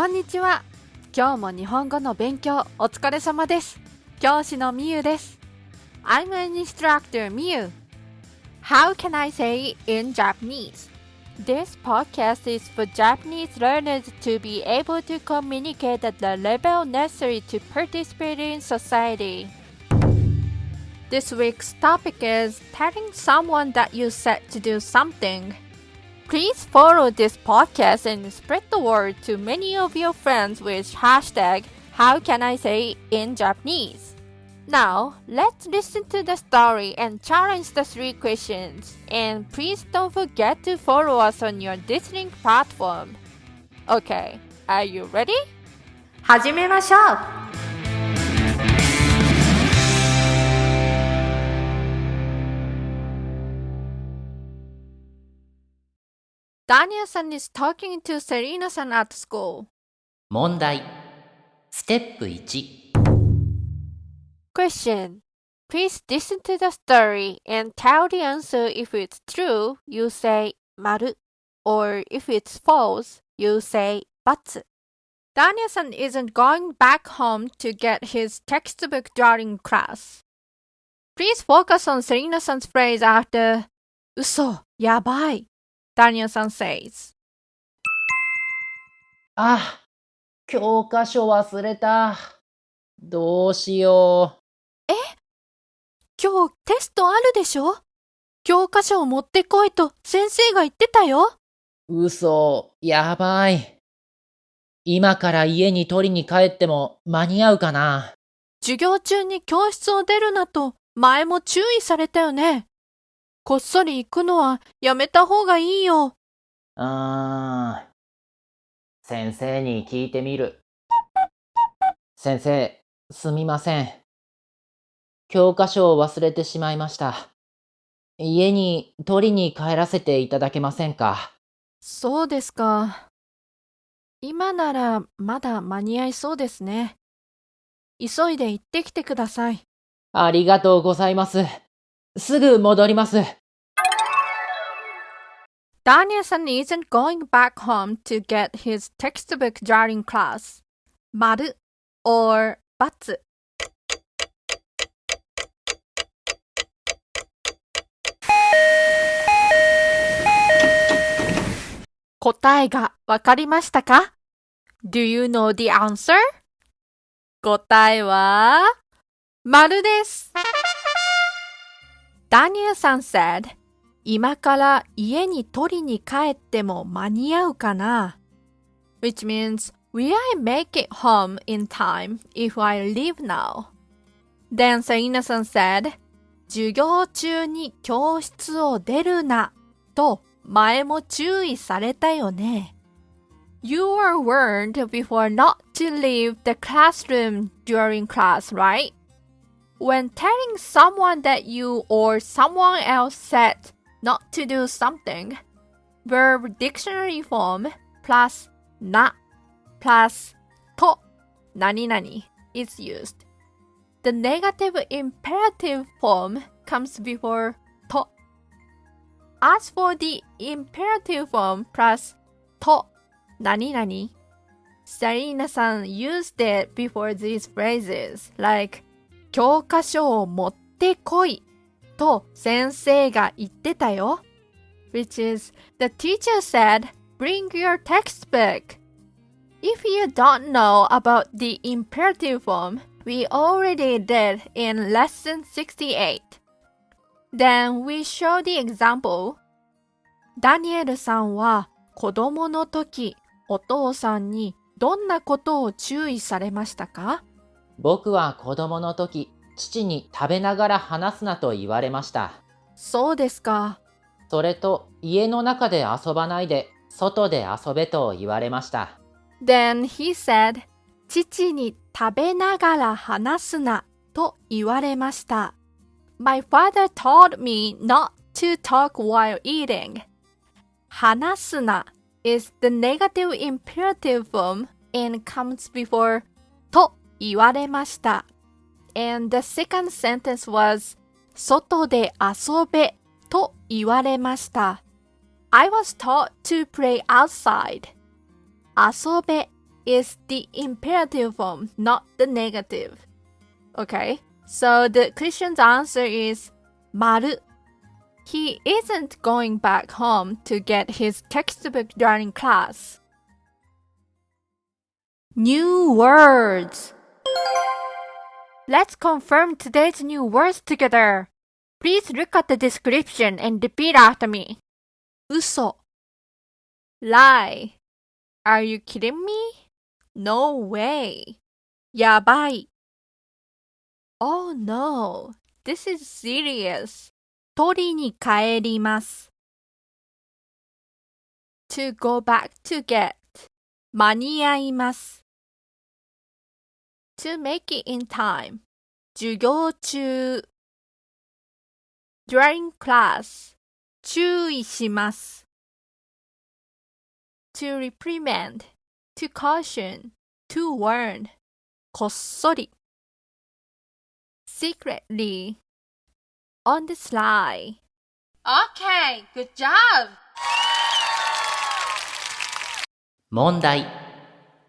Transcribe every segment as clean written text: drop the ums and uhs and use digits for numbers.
んにちは。今日も日本語の勉強お疲れ様です。教師のみゆです。I'm an instructor, Miyu. How can I say it in Japanese? This podcast is for Japanese learners to be able to communicate at the level necessary to participate in society. This week's topic is telling someone that you said to do something.Please follow this podcast and spread the word to many of your friends with hashtag How can I say it in Japanese? Now, let's listen to the story and challenge the 3 questions. And please don't forget to follow us on your listening platform. Okay, are you ready? 始めましょう。Danielle-san is talking to Serena-san at school. 問題ステップ1 Question. Please listen to the story and tell the answer. If it's true, you say 丸 or if it's false, you say ×. Danielle-san isn't going back home to get his textbook during class. Please focus on Serena-san's phrase after 嘘、やばい。Danielle-san says. 教科書忘れた。どうしよう。今日テストあるでしょ？教科書を持ってこいと先生が言ってたよ。嘘、やばい。今から家に取りに帰っても間に合うかな。授業中に教室を出るなと前も注意されたよね。こっそり行くのはやめた方がいいよ。先生に聞いてみる。先生、すみません。教科書を忘れてしまいました。家に取りに帰らせていただけませんか？そうですか。今ならまだ間に合いそうですね。急いで行ってきてください。ありがとうございます。すぐ戻ります。Danielle-san isn't going back home to get his textbook during class. 丸 or ×.答えがわかりましたか？ Do you know the answer? 答えは丸です。Danielle-san said, 今から家に取りに帰っても間に合うかな？ Which means, will I make it home in time if I leave now? Then Serena-san said, 授業中に教室を出るなと前も注意されたよね。You were warned before not to leave the classroom during class, right?When telling someone that you or someone else said not to do something, verb dictionary form plus な plus と何々 is used. The negative imperative form comes before と. As for the imperative form plus と何々, Serena-san used it before these phrases, like教科書を持ってこいと先生が言ってたよ。Which is, the teacher said, bring your textbook. If you don't know about the imperative form, we already did in lesson 68. Then we show the example. ダニエルさんは子供の時、お父さんにどんなことを注意されましたか？僕は子供の時、父に食べながら話すなと言われました。そうですか。それと、家の中で遊ばないで、外で遊べと言われました。Then he said, 父に食べながら話すなと言われました。My father told me not to talk while eating. 話すな is the negative imperative form and comes before と言われました。And the second sentence was 外で遊べと言われました。I was taught to play outside. 遊べ is the imperative form, not the negative. Okay, so the question's answer is 丸 He isn't going back home to get his textbook during class. New words. Let's confirm today's new words together. Please look at the description and repeat after me. 嘘 Lie. Are you kidding me? No way. やばい Oh no, this is serious. 取りに帰ります。To go back to get. 間に合います。To make it in time. 授業中。During class. 注意します。To reprimand. To caution. To warn. こっそり。Secretly. On the sly. Okay, good job! 問題。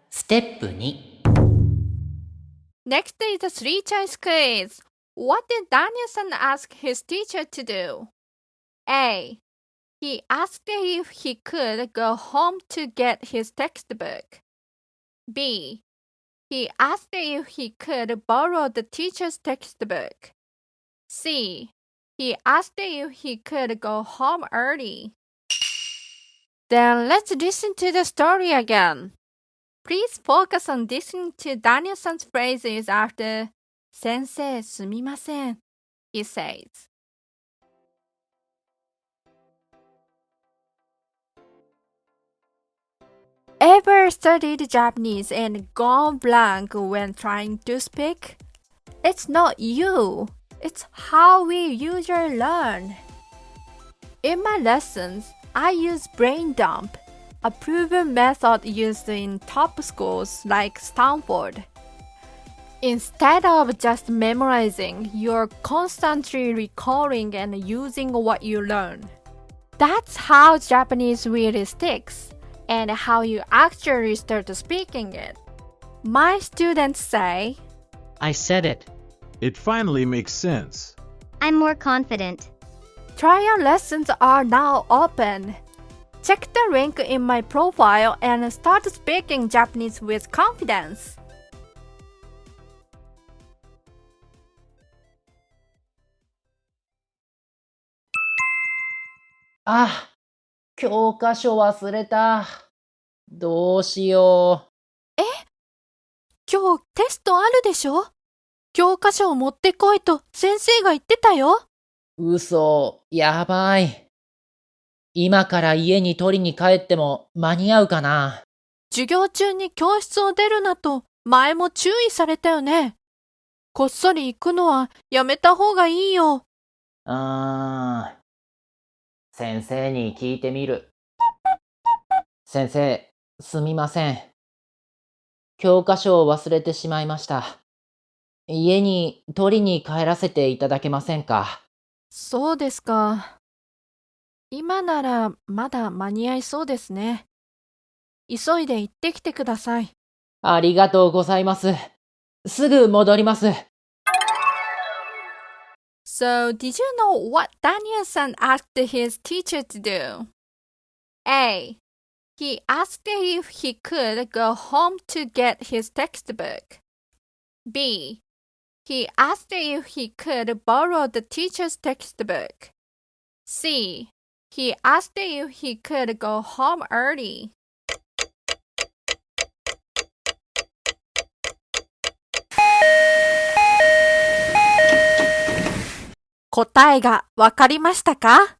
ステップ2。Next is a three-choice quiz. What did Danielle-san ask his teacher to do? A. He asked if he could go home to get his textbook. B. He asked if he could borrow the teacher's textbook. C. He asked if he could go home early. Then let's listen to the story again. Please focus on listening to Danielle-san's phrases after 先生すみません he says. Ever studied Japanese and gone blank when trying to speak? It's not you. It's how we usually learn. In my lessons, I use brain dump, a proven method used in top schools like Stanford. Instead of just memorizing, you're constantly recalling and using what you learn. That's how Japanese really sticks, and how you actually start speaking it. My students say, I said it. It finally makes sense. I'm more confident. trial lessons are now open. Check the link in my profile and start speaking Japanese with confidence. Ah, 教科書忘れた。どうしよう。今日テストあるでしょ？教科書を持ってこいと先生が言ってたよ。嘘、やばい。今から家に取りに帰っても間に合うかな。授業中に教室を出るなと前も注意されたよね。こっそり行くのはやめた方がいいよ。先生に聞いてみる。先生、すみません。教科書を忘れてしまいました。家に取りに帰らせていただけませんか？そうですか。今ならまだ間に合いそうですね。急いで行ってきてください。ありがとうございます。すぐ戻ります。So, did you know what Danielle-san asked his teacher to do? A. He asked if he could go home to get his textbook. B. He asked if he could borrow the teacher's textbook. C. He asked if he could go home early. (答えがわかりましたか?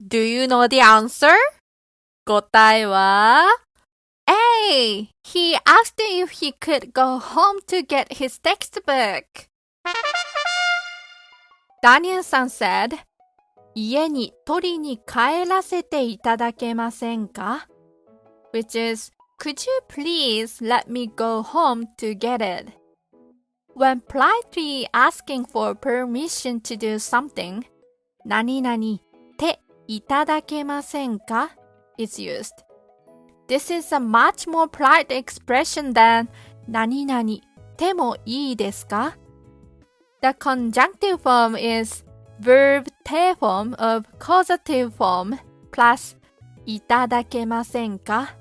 Do you know the answer? 答えは A. He asked if he could go home to get his textbook. Danielle-san said, 家に取りに帰らせていただけませんか? Which is, could you please let me go home to get it? When politely asking for permission to do something, 何々ていただけませんか is used. This is a much more polite expression than 何々でもいいですか? The conjunctive form is verb 定 form of causative form plus いただけませんか?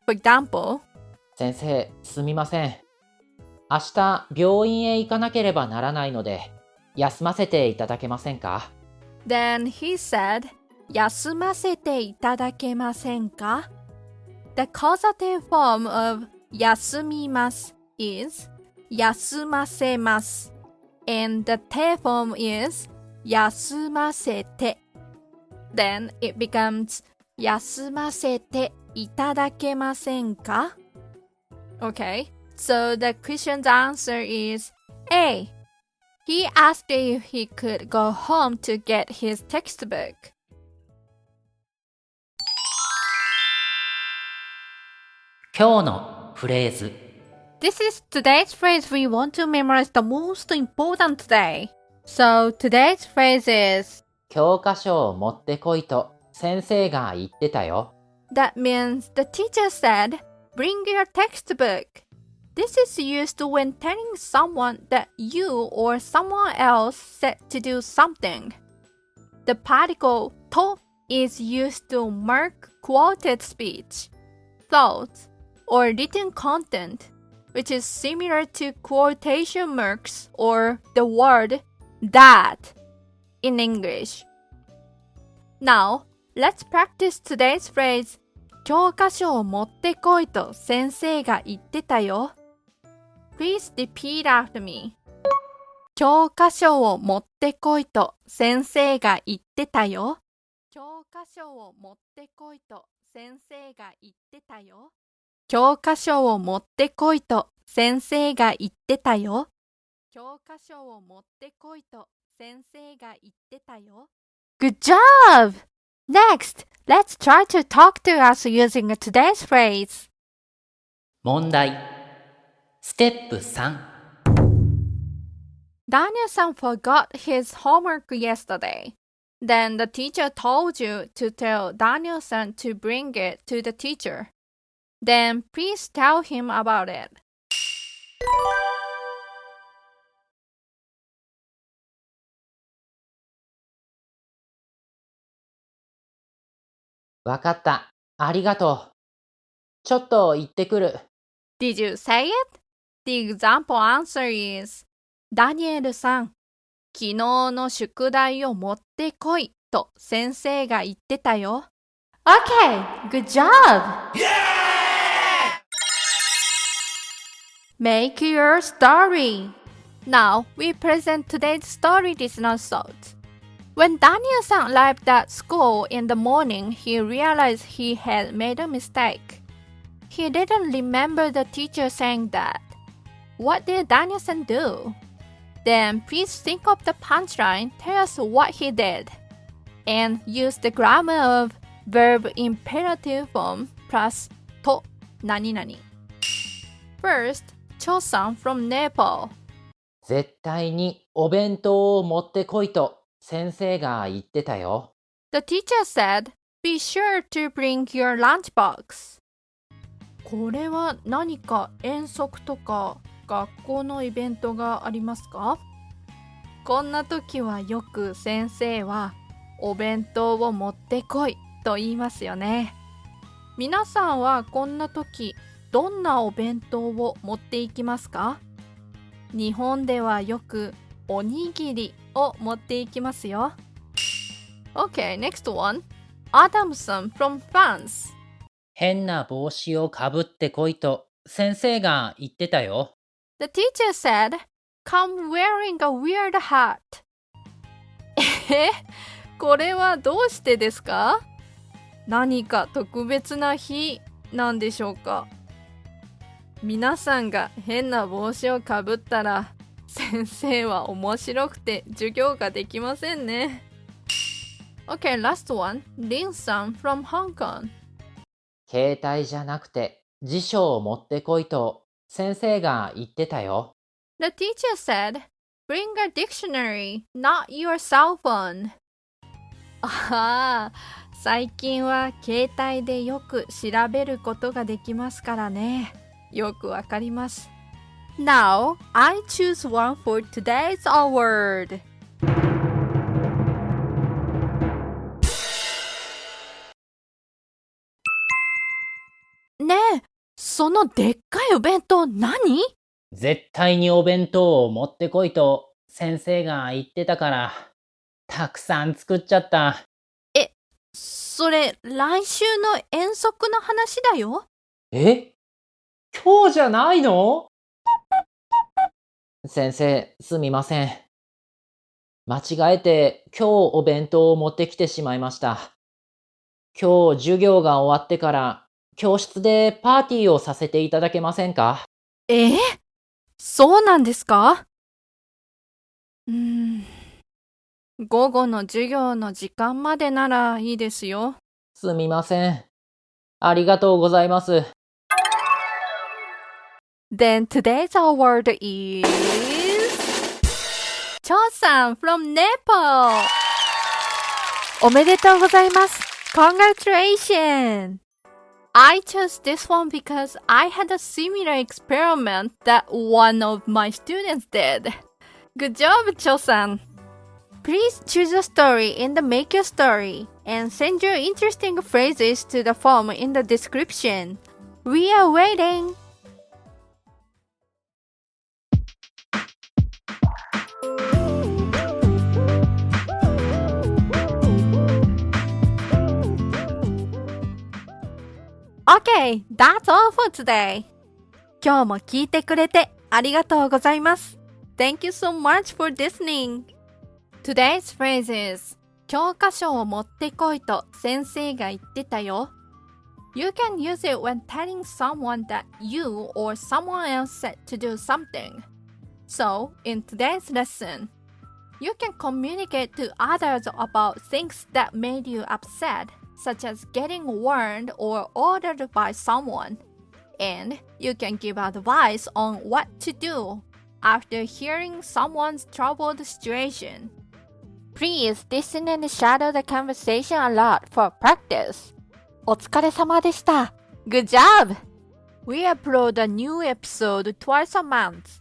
For example, 先生、すみません。明日病院へ行かなければならないので、休ませていただけませんか? Then he said, 休ませていただけませんか? The causative form of 休みます is 休ませます and the 定 form is 休ませて Then it becomes 休ませていただけませんか? Okay, so the question's answer is A. He asked if he could go home to get his textbook. 今日のフレーズ。 This is today's phrase we want to memorize the most important today. So today's phrase is 教科書を持ってこいと先生が言ってたよ。That means the teacher said, bring your textbook. This is used when telling someone that you or someone else said to do something. The particle と is used to mark quoted speech, thoughts, or written content, which is similar to quotation marks or the word that in English. Now, let's practice today's phrase. 教科書を持ってこいと先生が言ってたよ。Please repeat after me. 教科書を持ってこいと先生が言ってたよ。教科書を持ってこいと先生が言ってたよ。教科書を持ってこいと先生が言ってたよ。教科書を持ってこいと先生が言ってたよ。Good job! Next, let's try to talk to us using today's phrase. 問題。ステップ3。Danielle-san forgot his homework yesterday. Then the teacher told you to tell Danielle-san to bring it to the teacher. Then please tell him about it. わかった。ありがとう。ちょっと行ってくる。Did you say it? The example answer is ダニエルさん、昨日の宿題を持ってこいと先生が言ってたよ。Okay, good job! Make your story. Now we present today's story listener's thoughts. When Daniel-san arrived at school in the morning, he realized he had made a mistake. He didn't remember the teacher saying that. What did Daniel-san do? Then please think of the punchline, tell us what he did, and use the grammar of verb imperative form plus と何々. First, Cho-san from Nepal. 絶対にお弁当を持ってこいと先生が言ってたよ。The teacher said, be sure to bring your lunchbox. これは何か遠足とか学校のイベントがありますか？こんな時はよく先生はお弁当を持ってこいと言いますよね。皆さんはこんな時どんなお弁当を持っていきますか？日本ではよくおにぎりを持っていきますよ。Okay, next one. Adam-san from France. 変な帽子をかぶってこいと先生が言ってたよ。The teacher said, come wearing a weird hat. これはどうしてですか？何か特別な日なんでしょうか？皆さんが変な帽子をかぶったら先生は面白くて授業ができませんね。Okay, last one. Lin-san from Hong Kong. 携帯じゃなくて辞書を持ってこいと先生が言ってたよ。The teacher said, bring a dictionary, not your cell phone. ああ、最近は携帯でよく調べることができますからね。よくわかります。Now, I choose one for today's word. ねえ、そのでっかいお弁当何？絶対にお弁当を持ってこいと先生が言ってたから、たくさん作っちゃった。それ、来週の遠足の話だよ。え？今日じゃないの？先生、すみません。間違えて今日お弁当を持ってきてしまいました。今日授業が終わってから教室でパーティーをさせていただけませんか？そうなんですか？午後の授業の時間までならいいですよ。すみません。ありがとうございます。Then today's word is 張さん from Nepal. おめでとうございます。Congratulations! I chose this one because I had a similar experiment that one of my students did. Good job, 張さん。Please choose a story in the Make Your Story and send your interesting phrases to the form in the description. We are waiting! Okay, that's all for today. 今日も聞いてくれてありがとうございます。Thank you so much for listening.Today's phrases 教科書を持ってこいと先生が言ってたよ。You can use it when telling someone that you or someone else said to do something. So, in today's lesson, you can communicate to others about things that made you upset, such as getting warned or ordered by someone. And you can give advice on what to do after hearing someone's troubled situation.Please listen and shadow the conversation a lot for practice. お疲れ様でした。Good job! We upload a new episode twice a month.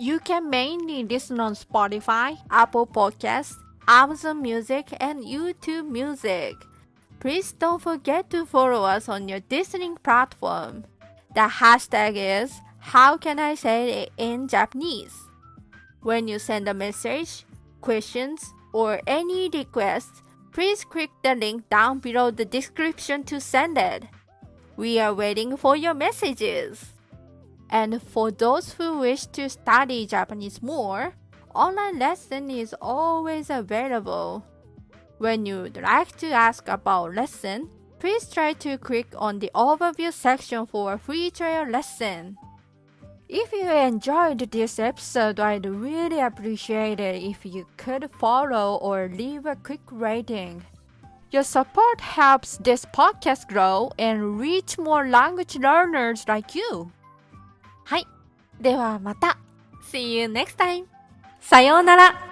You can mainly listen on Spotify, Apple Podcasts, Amazon Music, and YouTube Music. Please don't forget to follow us on your listening platform. The hashtag is How can I say it in Japanese? When you send a message, questions,or any requests, please click the link down below the description to send it. We are waiting for your messages. And for those who wish to study Japanese more, online lesson is always available. When you'd like to ask about lesson, please try to click on the overview section for a free trial lesson.If you enjoyed this episode, I'd really appreciate it if you could follow or leave a quick rating. Your support helps this podcast grow and reach more language learners like you. はい。ではまた。See you next time. さようなら。